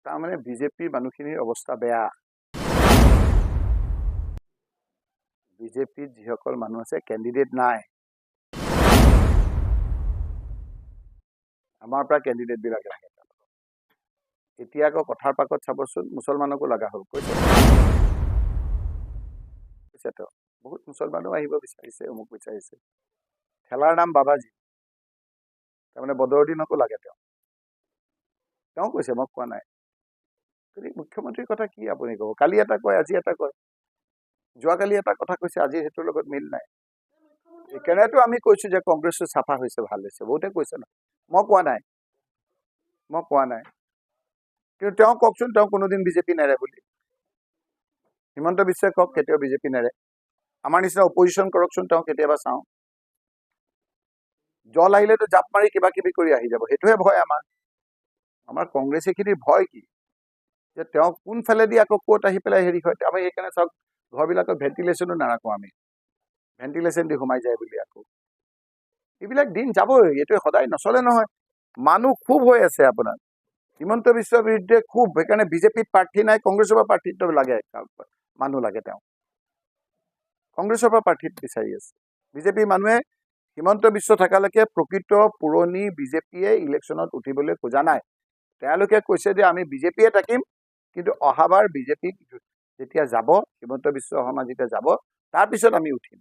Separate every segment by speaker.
Speaker 1: তাৰমানে বিজেপিৰ মানুহখিনিৰ অৱস্থা বেয়া। বিজেপিত যিসকল মানুহ আছে কেণ্ডিডেট নাই। আমাৰ পৰা কেণ্ডিডেট বিলাক লাগে। এতিয়া আকৌ কথাৰ পাকত চাবচোন, মুছলমানকো লগা হ'ল। কৈছেতো বহুত মুছলমানো আহিব বিচাৰিছে, অমুক বিচাৰিছে। ঠেলাৰ নাম বাবাজী, তাৰমানে বদৰুদ্দিনকো লাগে। তেওঁ কৈছে, মই কোৱা নাই। গতিকে মুখ্যমন্ত্ৰীৰ কথা কি আপুনি ক'ব? কালি এটা কয়, আজি এটা কয়। যোৱাকালি এটা কথা কৈছে, আজি সেইটোৰ লগত মিল নাই। সেইকাৰণেতো আমি কৈছো যে কংগ্ৰেছটো চাফা হৈছে, ভাল হৈছে। বহুতে কৈছে ন, মই কোৱা নাই। কিন্তু তেওঁ কওকচোন, তেওঁ কোনোদিন বিজেপি নেৰে বুলি। হিমন্ত বিশ্বই কওক কেতিয়াও বিজেপি নেৰে। আমাৰ নিচিনা অপজিশ্যন কৰকচোন, তেওঁ কেতিয়াবা চাওঁ। জল আহিলেতো জাপ মাৰি কিবা কিবি কৰি আহি যাব, সেইটোহে ভয় আমাৰ। আমাৰ কংগ্ৰেছ এইখিনিৰ ভয় কি যে তেওঁ কোনফালেদি আকৌ ক'ত আহি পেলাই হেৰি হয়। আমি সেইকাৰণে চাওক, ঘৰবিলাকত ভেণ্টিলেশ্যনো নাৰাখোঁ আমি। ভেণ্টিলেশ্যন দি সোমাই যায় বুলি আকৌ। এইবিলাক দিন যাবই, এইটো সদায় নচলে নহয়। মানুহ খুব হৈ আছে আপোনাৰ। হিমন্ত বিশ্বৰ বিৰুদ্ধে খুব, সেইকাৰণে বিজেপিত প্ৰাৰ্থী নাই, কংগ্ৰেছৰ পৰা প্ৰাৰ্থীত্ব লাগে, মানুহ লাগে। তেওঁ কংগ্ৰেছৰ পৰা প্ৰাৰ্থী বিচাৰি আছে। বিজেপিৰ মানুহে হিমন্ত বিশ্ব থকালৈকে প্ৰকৃত পুৰণি বিজেপিয়ে ইলেকশ্যনত উঠিবলৈ খোজা নাই। তেওঁলোকে কৈছে যে আমি বিজেপিয়ে থাকিম, কিন্তু অহাবাৰ বিজেপি যেতিয়া যাব, হিমন্ত বিশ্ব শৰ্মা যেতিয়া যাব, তাৰপিছত আমি উঠিম।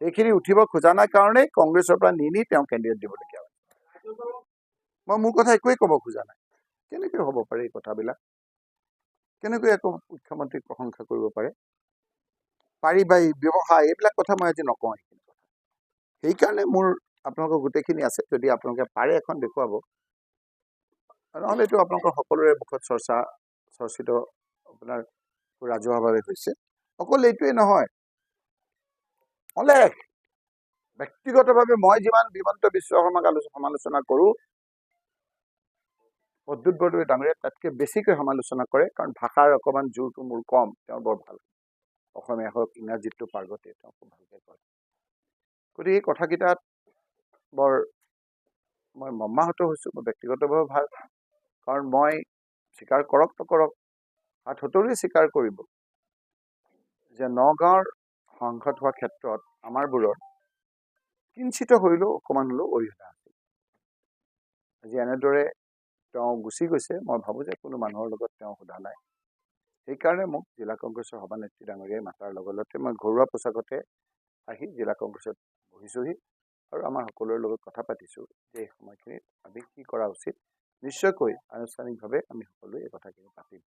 Speaker 1: সেইখিনি উঠিব খোজা নাই কাৰণেই কংগ্ৰেছৰ পৰা নি তেওঁ কেণ্ডিডেট দিবলগীয়া হয়। মই মোৰ কথা একোৱেই ক'ব খোজা নাই। কেনেকৈ হ'ব পাৰে এই কথাবিলাক? কেনেকৈ একো মুখ্যমন্ত্ৰীক প্ৰশংসা কৰিব পাৰে? পাৰিবাৰিক ব্যৱসায়, এইবিলাক কথা মই আজি নকওঁ। সেইকাৰণে মোৰ আপোনালোকৰ গোটেইখিনি আছে, যদি আপোনালোকে পাৰে এখন দেখুৱাব। নহ'লেতো আপোনালোকৰ সকলোৰে মুখত চৰ্চিত আপোনাৰ ৰাজহুৱাভাৱে হৈছে। অকল এইটোৱেই নহয়, অলেখ ব্যক্তিগতভাৱে মই যিমান হিমন্ত বিশ্ব শৰ্মাক সমালোচনা কৰোঁ, প্ৰদ্যুৎ বৰদলৈ ডাঙৰীয়াই তাতকৈ বেছিকৈ সমালোচনা কৰে। কাৰণ ভাষাৰ অকণমান জোৰটো মোৰ কম, তেওঁ বৰ ভাল। অসমীয়া হওক, ইংৰাজীতটো পাৰ্গতে, তেওঁ খুব ভালকৈ কয়। গতিকে এই কথাকেইটাত বৰ মই মৰ্মাহত হৈছোঁ। মই ব্যক্তিগতভাৱে ভাল, কাৰণ মই স্বীকাৰ কৰক নকৰক, হাত হতৰিয়ে স্বীকাৰ কৰিব যে নগাঁৱৰ সংঘাত হোৱাৰ ক্ষেত্ৰত আমাৰবোৰৰ কিঞ্চিত হ'লেও অকণমান হ'লেও অৰিহণা আছিল। আজি এনেদৰে তেওঁ গুচি গৈছে, মই ভাবোঁ যে কোনো মানুহৰ লগত তেওঁ সোধা নাই। সেইকাৰণে মোক জিলা কংগ্ৰেছৰ সভানেত্ৰী ডাঙৰীয়াই মাতাৰ লগে লগে মই ঘৰুৱা পোছাকতে আহি জিলা কংগ্ৰেছত বহিছোঁহি আৰু আমাৰ সকলোৰে লগত কথা পাতিছোঁ যে এই সময়খিনিত আমি কি কৰা উচিত। নিশ্চয়কৈ আনুষ্ঠানিকভাৱে আমি সকলোৱে এই কথাখিনি পাতিম।